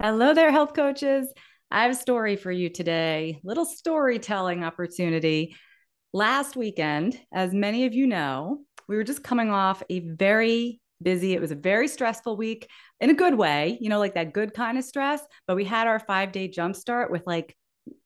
Hello there, health coaches. I have a story for you today, little storytelling opportunity. Last weekend, as many of you know, we were just coming off a very busy, it was a very stressful week in a good way, like that good kind of stress. But we had our 5 day jumpstart with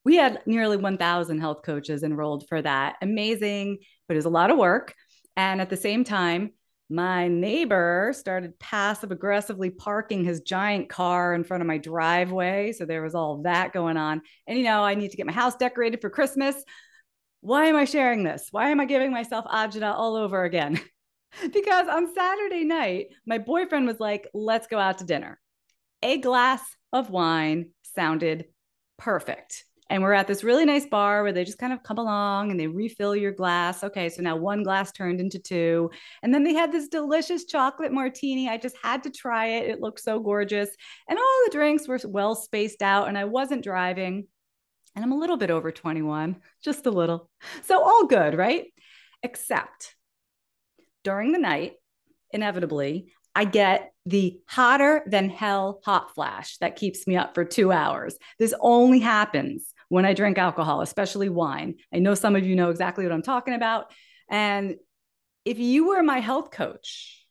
we had nearly 1,000 health coaches enrolled for that. Amazing, but it was a lot of work. And at the same time, my neighbor started passive aggressively parking his giant car in front of my driveway. So there was all that going on. And, I need to get my house decorated for Christmas. Why am I sharing this? Why am I giving myself agita all over again? Because on Saturday night, my boyfriend was like, let's go out to dinner. A glass of wine sounded perfect. And we're at this really nice bar where they just kind of come along and they refill your glass. Okay, so now one glass turned into two. And then they had this delicious chocolate martini. I just had to try it. It looked so gorgeous. And all the drinks were well spaced out, and I wasn't driving. And I'm a little bit over 21, just a little. So all good, right? Except during the night, inevitably, I get the hotter than hell hot flash that keeps me up for 2 hours. This only happens when I drink alcohol, especially wine. I know some of you know exactly what I'm talking about. And if you were my health coach,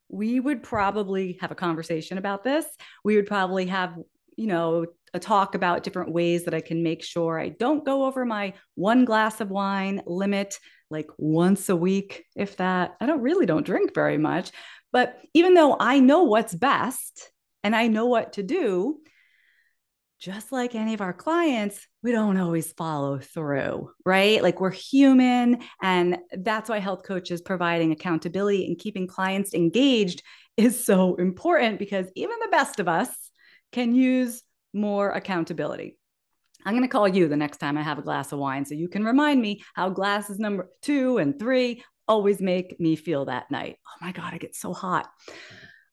we would probably have a conversation about this. We would probably have, a talk about different ways that I can make sure I don't go over my one glass of wine limit like once a week, if that. I don't drink very much. But even though I know what's best and I know what to do, just like any of our clients, we don't always follow through, right? Like we're human. And that's why health coaches providing accountability and keeping clients engaged is so important, because even the best of us can use more accountability. I'm going to call you the next time I have a glass of wine so you can remind me how glasses number 2 and 3 always make me feel that night. Oh my God, I get so hot.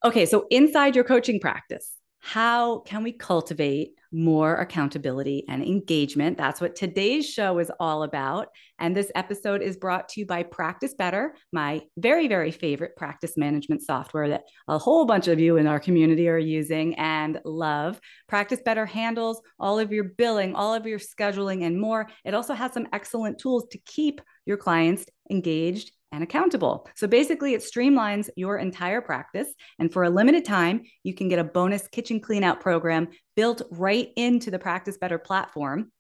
Okay, so inside your coaching practice, how can we cultivate more accountability and engagement? That's what today's show is all about. And this episode is brought to you by Practice Better, my very, very favorite practice management software that a whole bunch of you in our community are using and love. Practice Better handles all of your billing, all of your scheduling, and more. It also has some excellent tools to keep your clients engaged and accountable. So basically, it streamlines your entire practice. And for a limited time, you can get a bonus kitchen cleanout program built right into the Practice Better platform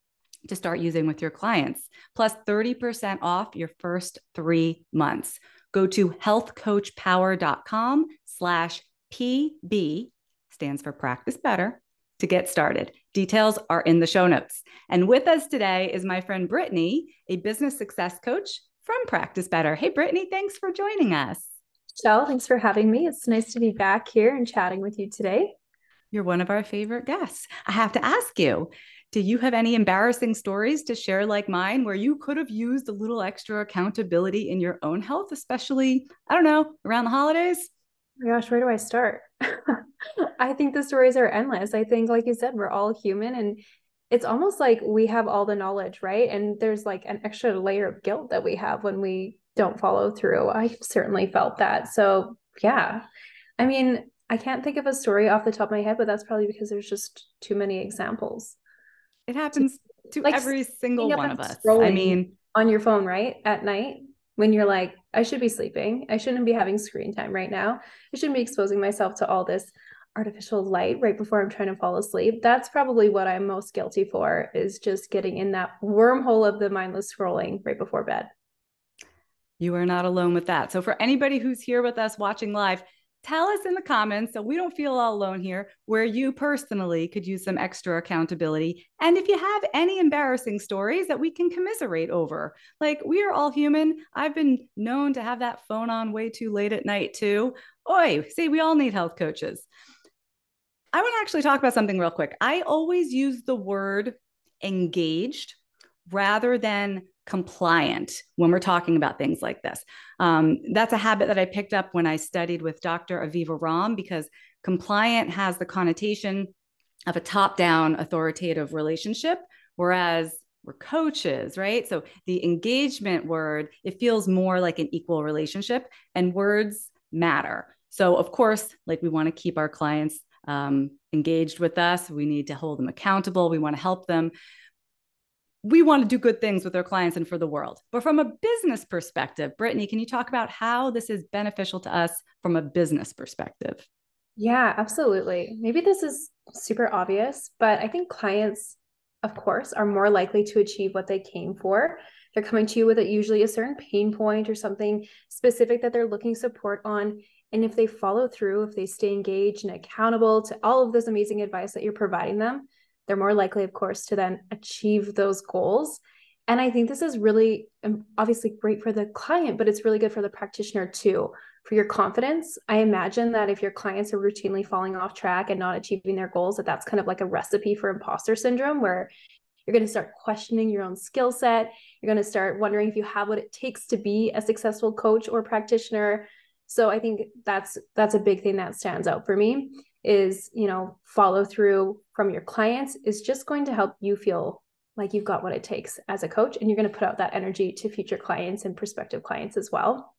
to start using with your clients, plus 30% off your first 3 months. Go to healthcoachpower.com/PB, stands for Practice Better, to get started. Details are in the show notes. And with us today is my friend Brittany, a business success coach from Practice Better. Hey, Brittany, thanks for joining us. Michelle, thanks for having me. It's nice to be back here and chatting with you today. You're one of our favorite guests. I have to ask you, do you have any embarrassing stories to share like mine where you could have used a little extra accountability in your own health, especially, I don't know, around the holidays? Oh my gosh, where do I start? I think the stories are endless. I think, like you said, we're all human, and it's almost like we have all the knowledge, right? And there's like an extra layer of guilt that we have when we don't follow through. I certainly felt that. So, yeah. I mean, I can't think of a story off the top of my head, but that's probably because there's just too many examples. It To, happens to like every single sitting up one and of us. I scrolling mean, on your phone, right? At night when you're like, I should be sleeping. I shouldn't be having screen time right now. I shouldn't be exposing myself to all this artificial light right before I'm trying to fall asleep. That's probably what I'm most guilty for, is just getting in that wormhole of the mindless scrolling right before bed. you are not alone with that. So, for anybody who's here with us watching live, tell us in the comments so we don't feel all alone here where you personally could use some extra accountability. And if you have any embarrassing stories that we can commiserate over, like we are all human. I've been known to have that phone on way too late at night, too. Oi, see, we all need health coaches. I want to actually talk about something real quick. I always use the word engaged rather than compliant when we're talking about things like this. That's a habit that I picked up when I studied with Dr. Aviva Ram, because compliant has the connotation of a top down authoritative relationship, whereas we're coaches, right? So the engagement word, it feels more like an equal relationship, and words matter. So, of course, like we want to keep our clients engaged with us. We need to hold them accountable. We want to help them. We want to do good things with our clients and for the world. But from a business perspective, Brittany, can you talk about how this is beneficial to us from a business perspective? Yeah, absolutely. Maybe this is super obvious, but I think clients, of course, are more likely to achieve what they came for. They're coming to you with usually a certain pain point or something specific that they're looking support on. And if they follow through, if they stay engaged and accountable to all of this amazing advice that you're providing them, they're more likely, of course, to then achieve those goals. And I think this is really obviously great for the client, but it's really good for the practitioner too, for your confidence. I imagine that if your clients are routinely falling off track and not achieving their goals, that's kind of like a recipe for imposter syndrome, where you're going to start questioning your own skill set. You're going to start wondering if you have what it takes to be a successful coach or practitioner. So I think that's a big thing that stands out for me is, follow through from your clients is just going to help you feel like you've got what it takes as a coach, and you're going to put out that energy to future clients and prospective clients as well.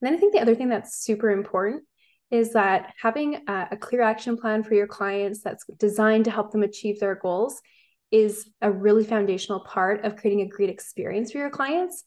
And then I think the other thing that's super important is that having a clear action plan for your clients that's designed to help them achieve their goals is a really foundational part of creating a great experience for your clients.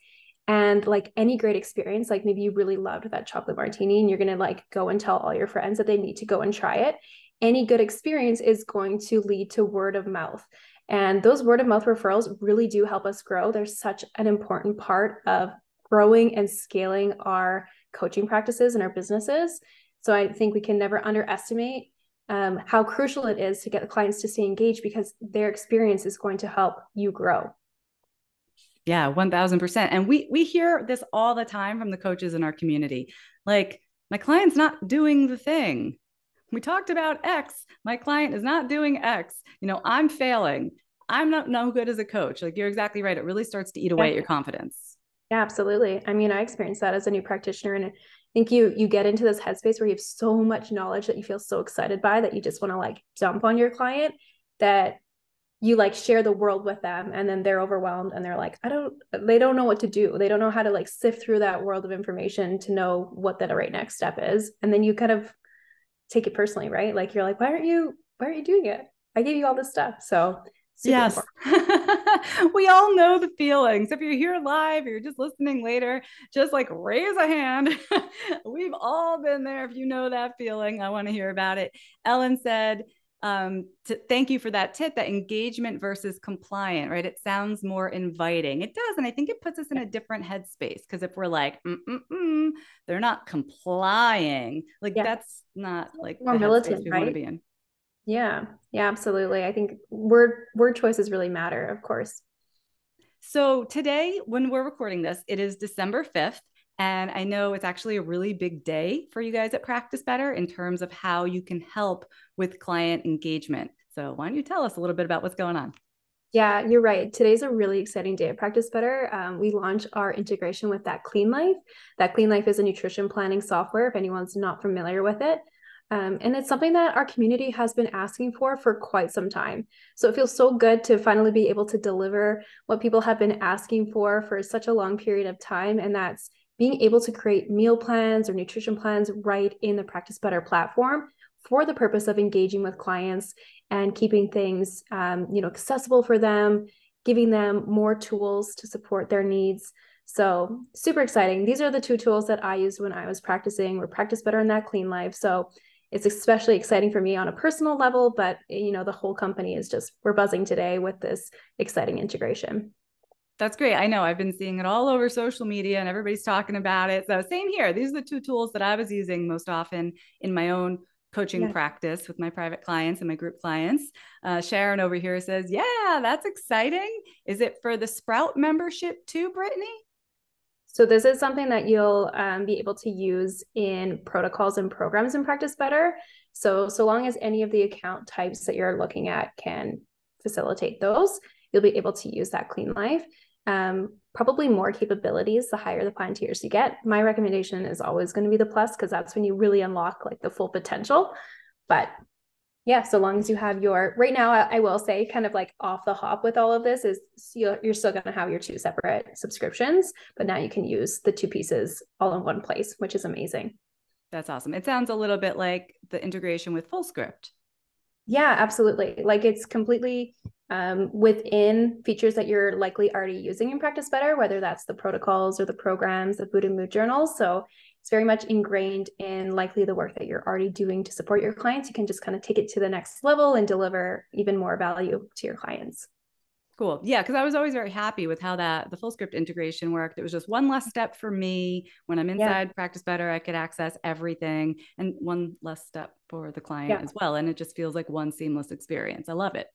And like any great experience, like maybe you really loved that chocolate martini and you're going to like go and tell all your friends that they need to go and try it. Any good experience is going to lead to word of mouth. And those word of mouth referrals really do help us grow. They're such an important part of growing and scaling our coaching practices and our businesses. So I think we can never underestimate how crucial it is to get the clients to stay engaged, because their experience is going to help you grow. Yeah, 1000%. And we hear this all the time from the coaches in our community. Like, my client's not doing the thing. We talked about X. My client is not doing X. I'm failing. I'm not no good as a coach. Like, you're exactly right. It really starts to eat away Yeah. at your confidence. Yeah, absolutely. I mean, I experienced that as a new practitioner, and I think you get into this headspace where you have so much knowledge that you feel so excited by that you just want to like dump on your client, that you like share the world with them, and then they're overwhelmed and they're like, they don't know what to do. They don't know how to like sift through that world of information to know what the right next step is. And then you kind of take it personally, right? Like, you're like, why aren't you doing it? I gave you all this stuff. So super Yes. important. We all know the feelings. If you're here live or you're just listening later, just like raise a hand. We've all been there. If you know that feeling, I want to hear about it. Ellen said, thank you for that tip, that engagement versus compliant, right? It sounds more inviting. It does. And I think it puts us in a different headspace, because if we're like, they're not complying, like Yeah. that's not like More the headspace militant, we want to right? be in. Yeah. Yeah, absolutely. I think word choices really matter, of course. So today, when we're recording this, it is December 5th. And I know it's actually a really big day for you guys at Practice Better in terms of how you can help with client engagement. So why don't you tell us a little bit about what's going on? Yeah, you're right. Today's a really exciting day at Practice Better. We launch our integration with That Clean Life. That Clean Life is a nutrition planning software, if anyone's not familiar with it. And it's something that our community has been asking for quite some time. So it feels so good to finally be able to deliver what people have been asking for such a long period of time. And that's being able to create meal plans or nutrition plans right in the Practice Better platform for the purpose of engaging with clients and keeping things, accessible for them, giving them more tools to support their needs. So super exciting. These are the two tools that I used when I was practicing. We're Practice Better in That Clean Life. So it's especially exciting for me on a personal level, but the whole company is we're buzzing today with this exciting integration. That's great. I know I've been seeing it all over social media and everybody's talking about it. So same here. These are the two tools that I was using most often in my own coaching practice with my private clients and my group clients. Sharon over here says, yeah, that's exciting. Is it for the Sprout membership too, Brittany? So this is something that you'll be able to use in protocols and programs in Practice Better. So long as any of the account types that you're looking at can facilitate those, you'll be able to use That Clean Life. Probably more capabilities the higher the plan tiers you get. My recommendation is always going to be the plus, because that's when you really unlock like the full potential. But yeah, so long as you have right now, I will say kind of like off the hop with all of this is you're still going to have your two separate subscriptions, but now you can use the two pieces all in one place, which is amazing. That's awesome. It sounds a little bit like the integration with full script. Yeah, absolutely. Like it's completely within features that you're likely already using in Practice Better, whether that's the protocols or the programs, the food and mood journals. So it's very much ingrained in likely the work that you're already doing to support your clients. You can just kind of take it to the next level and deliver even more value to your clients. Cool. Yeah, because I was always very happy with how that the full script integration worked. It was just one less step for me. When I'm Yeah, inside Practice Better, I could access everything, and one less step for the client yeah, as well. And it just feels like one seamless experience. I love it.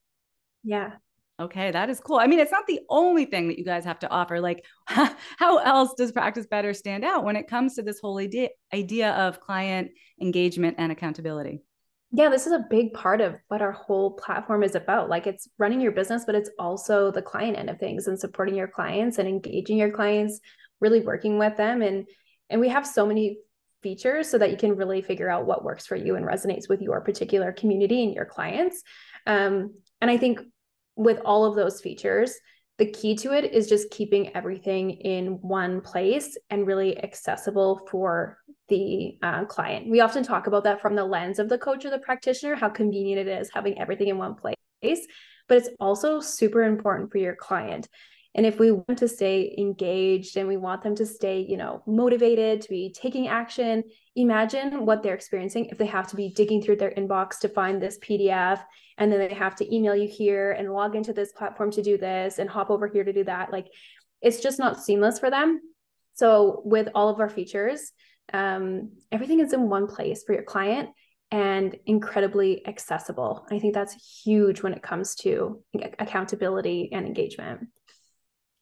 yeah. Okay, that is cool. I mean, it's not the only thing that you guys have to offer. Like, how else does Practice Better stand out when it comes to this whole idea of client engagement and accountability? Yeah, this is a big part of what our whole platform is about. Like it's running your business, but it's also the client end of things and supporting your clients and engaging your clients, really working with them. And we have so many features so that you can really figure out what works for you and resonates with your particular community and your clients. And I think with all of those features, the key to it is just keeping everything in one place and really accessible for the client. We often talk about that from the lens of the coach or the practitioner, how convenient it is having everything in one place, but it's also super important for your client. And if we want to stay engaged and we want them to stay, motivated to be taking action, imagine what they're experiencing if they have to be digging through their inbox to find this PDF and then they have to email you here and log into this platform to do this and hop over here to do that. Like it's just not seamless for them. So with all of our features, everything is in one place for your client and incredibly accessible. I think that's huge when it comes to accountability and engagement.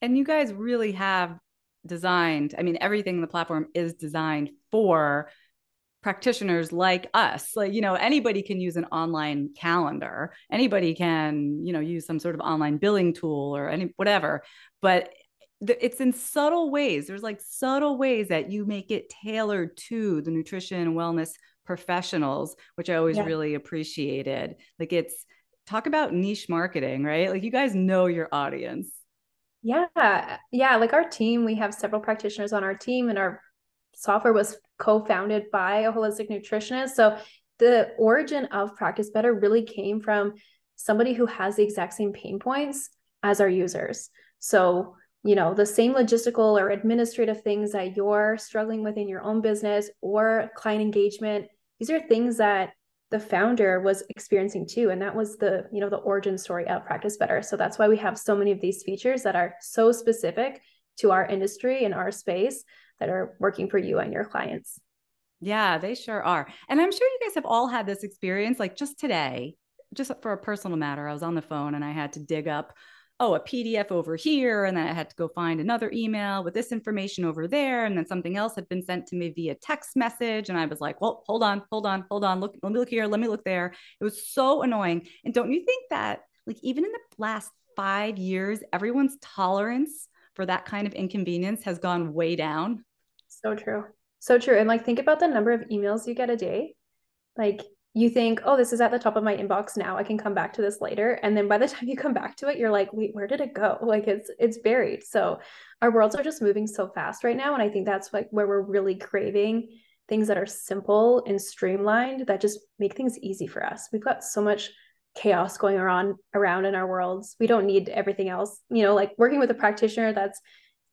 And you guys really have designed, I mean, everything in the platform is designed for practitioners like us. Like, anybody can use an online calendar, anybody can, use some sort of online billing tool or any whatever, but it's in subtle ways. There's like subtle ways that you make it tailored to the nutrition and wellness professionals, which I always Yeah. really appreciated. Like it's talk about niche marketing, right? Like you guys know your audience. Yeah. Yeah. Like our team, we have several practitioners on our team, and our software was co founded by a holistic nutritionist. So the origin of Practice Better really came from somebody who has the exact same pain points as our users. So, the same logistical or administrative things that you're struggling with in your own business or client engagement, these are things that the founder was experiencing too, and that was the origin story of Practice Better. So that's why we have so many of these features that are so specific to our industry and our space that are working for you and your clients. Yeah, they sure are. And I'm sure you guys have all had this experience. Like just today, just for a personal matter, I was on the phone and I had to dig up, oh, a PDF over here. And then I had to go find another email with this information over there. And then something else had been sent to me via text message. And I was like, well, hold on, hold on, hold on. Look, let me look here. Let me look there. It was so annoying. And don't you think that, like, even in the last 5 years, everyone's tolerance for that kind of inconvenience has gone way down? So true. So true. And like think about the number of emails you get a day. Like you think, oh, this is at the top of my inbox now. I can come back to this later. And then by the time you come back to it, you're like, wait, where did it go? Like it's buried. So our worlds are just moving so fast right now. And I think that's like where we're really craving things that are simple and streamlined that just make things easy for us. We've got so much chaos going around in our worlds. We don't need everything else. Like working with a practitioner that's,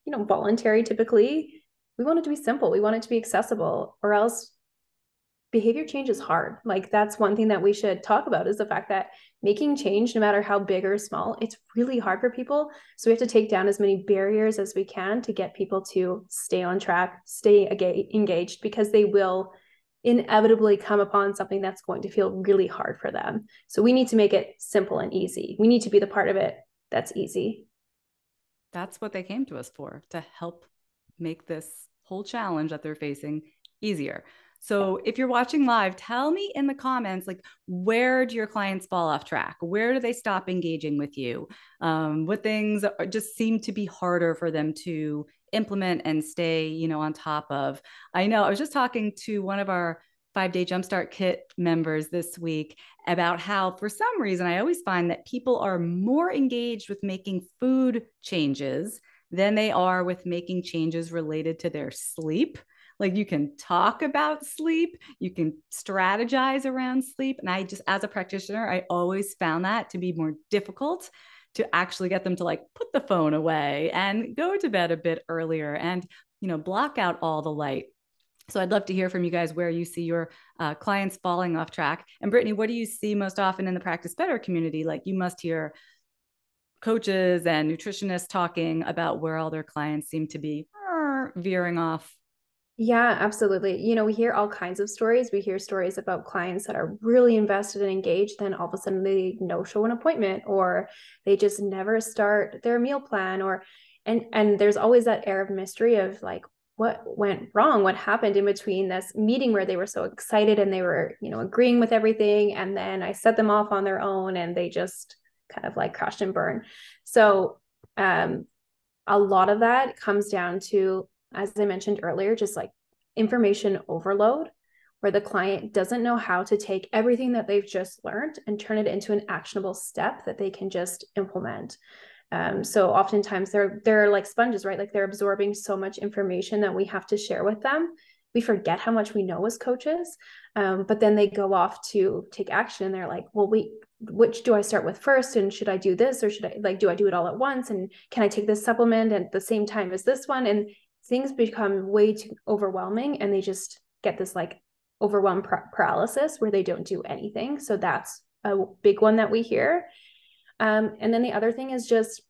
voluntary typically. We want it to be simple. We want it to be accessible, or else behavior change is hard. Like that's one thing that we should talk about is the fact that making change, no matter how big or small, it's really hard for people. So we have to take down as many barriers as we can to get people to stay on track, stay engaged, because they will inevitably come upon something that's going to feel really hard for them. So we need to make it simple and easy. We need to be the part of it that's easy. That's what they came to us for, to help make this whole challenge that they're facing easier. So if you're watching live, tell me in the comments, like, where do your clients fall off track? Where do they stop engaging with you? What things just seem to be harder for them to implement and stay, on top of? I know I was just talking to one of our 5 Day Jumpstart Kit members this week about how, for some reason, I always find that people are more engaged with making food changes than they are with making changes related to their sleep. Like you can talk about sleep, you can strategize around sleep. And I just, as a practitioner, I always found that to be more difficult to actually get them to like put the phone away and go to bed a bit earlier and, block out all the light. So I'd love to hear from you guys where you see your clients falling off track. And Brittany, what do you see most often in the Practice Better community? Like you must hear coaches and nutritionists talking about where all their clients seem to be veering off. Yeah, absolutely. We hear all kinds of stories. We hear stories about clients that are really invested and engaged, then all of a sudden they no show an appointment, or they just never start their meal plan, and there's always that air of mystery of like, what went wrong? What happened in between this meeting where they were so excited and they were, agreeing with everything, and then I set them off on their own and they just kind of like crashed and burned. So a lot of that comes down to, as I mentioned earlier, just like information overload, where the client doesn't know how to take everything that they've just learned and turn it into an actionable step that they can just implement. So oftentimes they're like sponges, right? Like they're absorbing so much information that we have to share with them. We forget how much we know as coaches, but then they go off to take action. And they're like, well, which do I start with first? And should I do this, or do I do it all at once? And can I take this supplement at the same time as this one? And things become way too overwhelming, and they just get this like overwhelmed paralysis where they don't do anything. So that's a big one that we hear. And then the other thing is just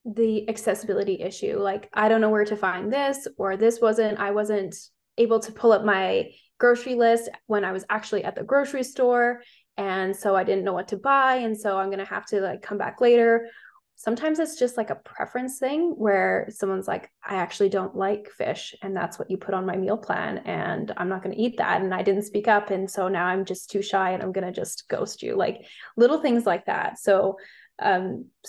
the accessibility issue. Like, I don't know where to find this, or I wasn't able to pull up my grocery list when I was actually at the grocery store. And so I didn't know what to buy. And so I'm going to have to like come back later. Sometimes it's just like a preference thing where someone's like, I actually don't like fish, and that's what you put on my meal plan, and I'm not going to eat that. And I didn't speak up. And so now I'm just too shy and I'm going to just ghost you, like little things like that. So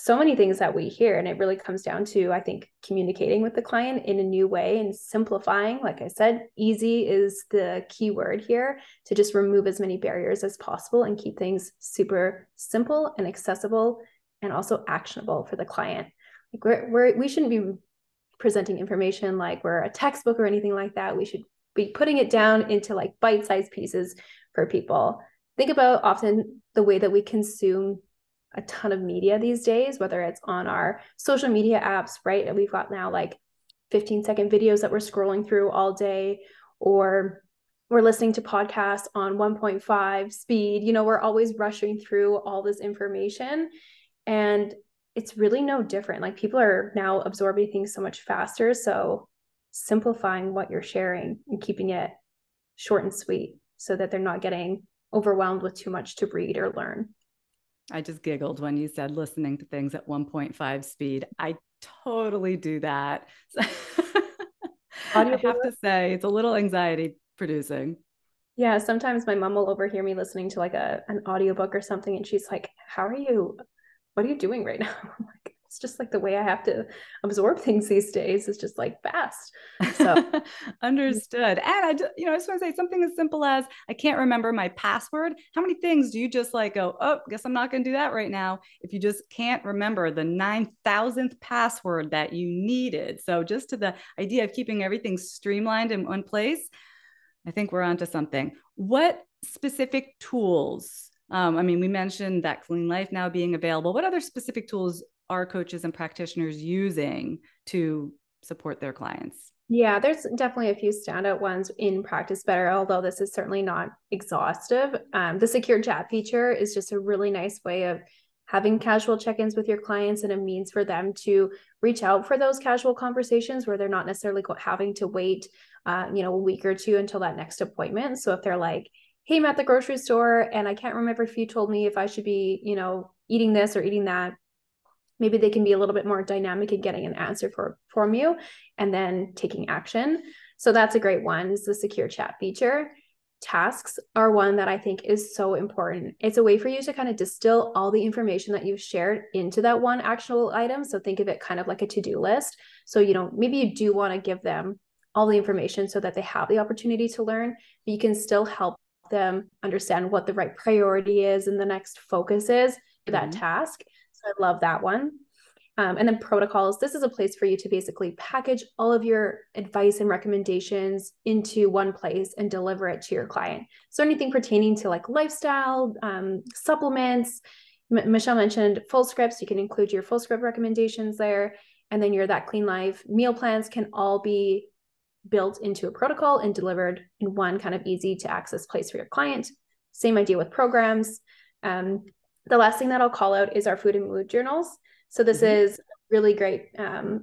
many things that we hear, and it really comes down to, I think, communicating with the client in a new way and simplifying. Like I said, easy is the key word here, to just remove as many barriers as possible and keep things super simple and accessible and also actionable for the client. Like we shouldn't be presenting information like we're a textbook or anything like that. We should be putting it down into like bite-sized pieces for people. Think about often the way that we consume a ton of media these days, whether it's on our social media apps, right? And we've got now like 15-second videos that we're scrolling through all day, or we're listening to podcasts on 1.5 speed. We're always rushing through all this information, and it's really no different. Like, people are now absorbing things so much faster. So simplifying what you're sharing and keeping it short and sweet so that they're not getting overwhelmed with too much to read or learn. I just giggled when you said listening to things at 1.5 speed. I totally do that. I have to say, it's a little anxiety producing. Yeah, sometimes my mom will overhear me listening to like an audiobook or something, and she's like, what are you doing right now? I'm like, it's just like the way I have to absorb things these days is just like fast. So understood. And I just want to say something as simple as, I can't remember my password. How many things do you just like go, oh, guess I'm not going to do that right now, if you just can't remember the 9,000th password that you needed? So just to the idea of keeping everything streamlined in one place, I think we're onto something. What specific tools? We mentioned that Clean Life now being available. What other specific tools are coaches and practitioners using to support their clients? Yeah, there's definitely a few standout ones in Practice Better, although this is certainly not exhaustive. The secure chat feature is just a really nice way of having casual check-ins with your clients, and a means for them to reach out for those casual conversations where they're not necessarily having to wait, a week or two until that next appointment. So if they're like, hey, I'm at the grocery store and I can't remember if you told me if I should be, eating this or eating that, maybe they can be a little bit more dynamic in getting an answer from you and then taking action. So that's a great one, is the secure chat feature. Tasks are one that I think is so important. It's a way for you to kind of distill all the information that you've shared into that one actionable item. So think of it kind of like a to-do list. So, maybe you do want to give them all the information so that they have the opportunity to learn, but you can still help them understand what the right priority is and the next focus is for that task. So I love that one. And then protocols. This is a place for you to basically package all of your advice and recommendations into one place and deliver it to your client. So anything pertaining to like lifestyle, supplements. Michelle mentioned full scripts. You can include your full script recommendations there. And then your That Clean Life meal plans can all be built into a protocol and delivered in one kind of easy to access place for your client. Same idea with programs. The last thing that I'll call out is our food and mood journals. So this is a really great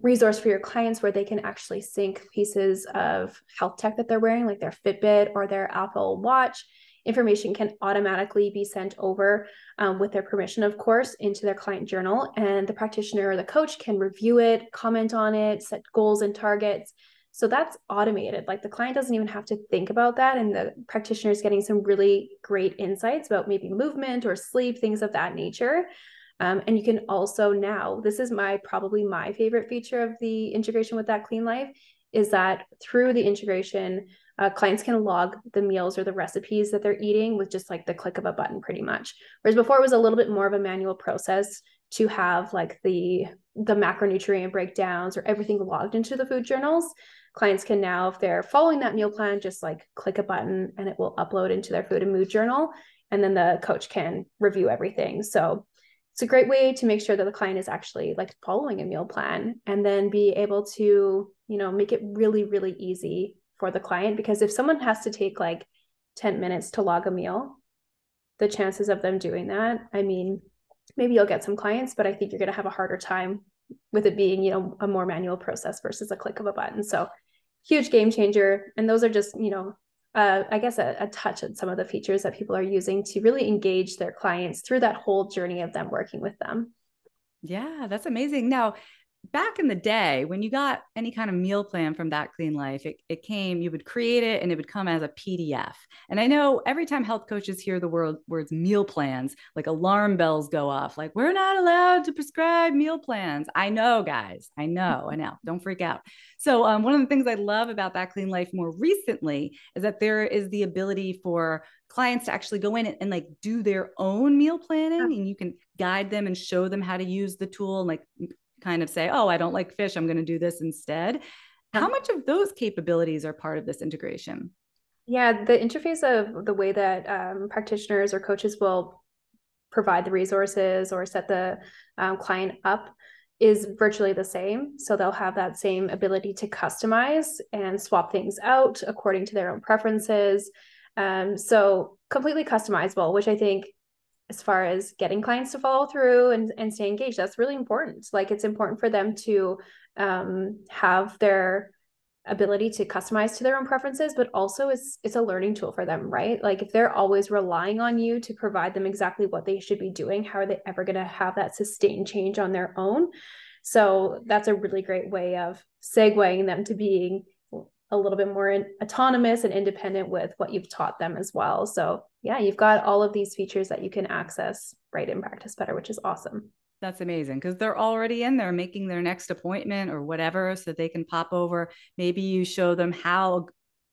resource for your clients where they can actually sync pieces of health tech that they're wearing, like their Fitbit or their Apple Watch. Information can automatically be sent over with their permission, of course, into their client journal. And the practitioner or the coach can review it, comment on it, set goals and targets. So that's automated. Like the client doesn't even have to think about that. And the practitioner is getting some really great insights about maybe movement or sleep, things of that nature. And you can also now, this is probably my favorite feature of the integration with That Clean Life, is that through the integration, clients can log the meals or the recipes that they're eating with just like the click of a button pretty much. Whereas before it was a little bit more of a manual process to have like the macronutrient breakdowns or everything logged into the food journals. Clients can now, if they're following that meal plan, just like click a button and it will upload into their food and mood journal. And then the coach can review everything. So it's a great way to make sure that the client is actually like following a meal plan and then be able to, make it really, really easy for the client. Because if someone has to take like 10 minutes to log a meal, the chances of them doing that, I mean, maybe you'll get some clients, but I think you're going to have a harder time with it being, a more manual process versus a click of a button. So huge game changer. And those are just, I guess a touch on some of the features that people are using to really engage their clients through that whole journey of them working with them. Yeah, that's amazing. Now, back in the day, when you got any kind of meal plan from That Clean Life, it came, you would create it and it would come as a PDF. And I know every time health coaches hear the words meal plans, like alarm bells go off, like, we're not allowed to prescribe meal plans. I know, guys. I know. Don't freak out. So, one of the things I love about That Clean Life more recently is that there is the ability for clients to actually go in and like do their own meal planning, and you can guide them and show them how to use the tool and like kind of say, oh, I don't like fish, I'm going to do this instead. How much of those capabilities are part of this integration? Yeah, the interface of the way that practitioners or coaches will provide the resources or set the client up is virtually the same. So they'll have that same ability to customize and swap things out according to their own preferences. So completely customizable, which I think as far as getting clients to follow through and stay engaged, that's really important. Like it's important for them to have their ability to customize to their own preferences, but also it's a learning tool for them, right? Like if they're always relying on you to provide them exactly what they should be doing, how are they ever going to have that sustained change on their own? So that's a really great way of segueing them to being a little bit more autonomous and independent with what you've taught them as well. So yeah, you've got all of these features that you can access right in Practice Better, which is awesome. That's amazing because they're already in there making their next appointment or whatever, so they can pop over. Maybe you show them how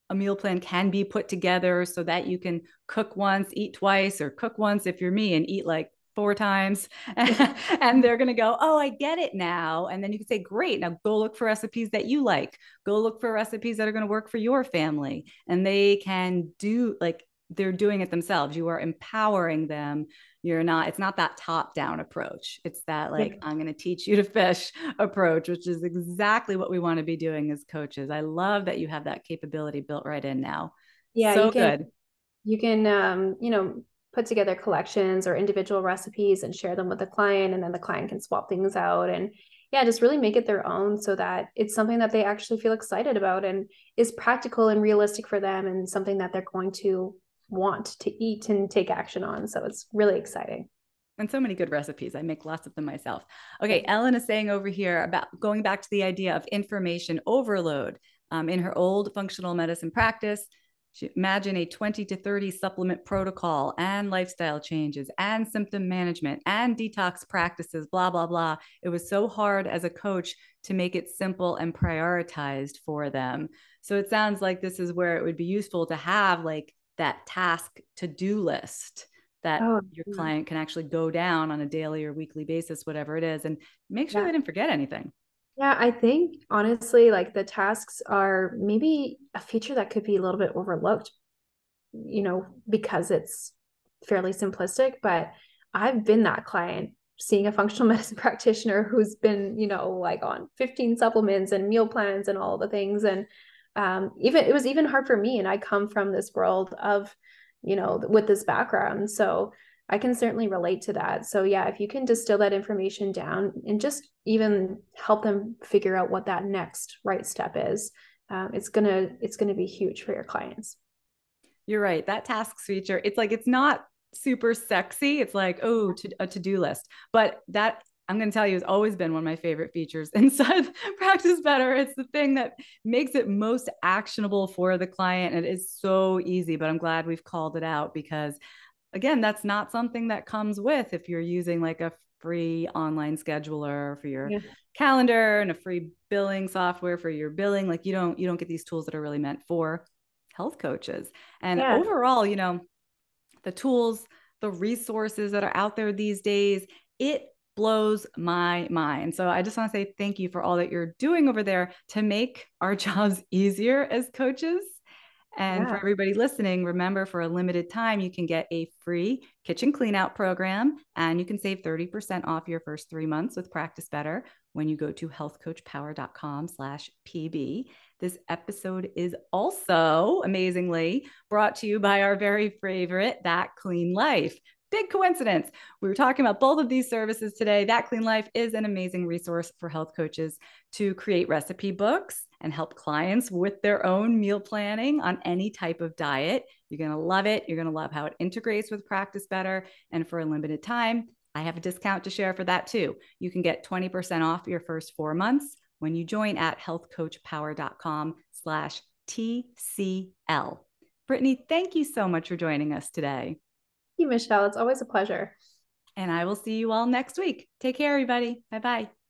a meal plan can be put together so that you can cook once, eat twice, or cook once if you're me and eat like 4 times. And they're going to go, oh, I get it now. And then you can say, great, now go look for recipes that you like. Go look for recipes that are going to work for your family. And they can do like, they're doing it themselves. You are empowering them. It's not that top down approach. It's that like, I'm going to teach you to fish approach, which is exactly what we want to be doing as coaches. I love that you have that capability built right in now. Yeah, So good. you can put together collections or individual recipes and share them with the client, and then the client can swap things out and yeah, just really make it their own so that it's something that they actually feel excited about and is practical and realistic for them and something that they're going to want to eat and take action on. So it's really exciting. And so many good recipes. I make lots of them myself. Okay, Ellen is saying over here about going back to the idea of information overload. In her old functional medicine practice, imagine a 20 to 30 supplement protocol and lifestyle changes and symptom management and detox practices, blah, blah, blah. It was so hard as a coach to make it simple and prioritized for them. So it sounds like this is where it would be useful to have like that task to-do list that Oh, your yeah. client can actually go down on a daily or weekly basis, whatever it is, and make sure Yeah. they didn't forget anything. Yeah, I think honestly, like the tasks are maybe a feature that could be a little bit overlooked, because it's fairly simplistic. But I've been that client seeing a functional medicine practitioner who's been, like on 15 supplements and meal plans and all the things. And even it was even hard for me. And I come from this world of, with this background. So I can certainly relate to that. So yeah, if you can distill that information down and just even help them figure out what that next right step is, it's gonna be huge for your clients. You're right. That tasks feature, it's like it's not super sexy. It's like, oh, a to-do list. But that I'm going to tell you has always been one of my favorite features inside Practice Better. It's the thing that makes it most actionable for the client. And it is so easy, but I'm glad we've called it out because again, that's not something that comes with if you're using like a free online scheduler for your Yeah. calendar and a free billing software for your billing. Like you don't get these tools that are really meant for health coaches. And Yeah. overall, the tools, the resources that are out there these days, it blows my mind. So I just want to say thank you for all that you're doing over there to make our jobs easier as coaches. And for Yeah. everybody listening, remember for a limited time, you can get a free kitchen clean out program and you can save 30% off your first 3 months with Practice Better when you go to healthcoachpower.com/PB. This episode is also amazingly brought to you by our very favorite, That Clean Life. Big coincidence. We were talking about both of these services today. That Clean Life is an amazing resource for health coaches to create recipe books and help clients with their own meal planning on any type of diet. You're going to love it. You're going to love how it integrates with Practice Better. And for a limited time, I have a discount to share for that too. You can get 20% off your first 4 months when you join at healthcoachpower.com/TCL. Brittany, thank you so much for joining us today. Thank you, Michelle. It's always a pleasure. And I will see you all next week. Take care, everybody. Bye bye.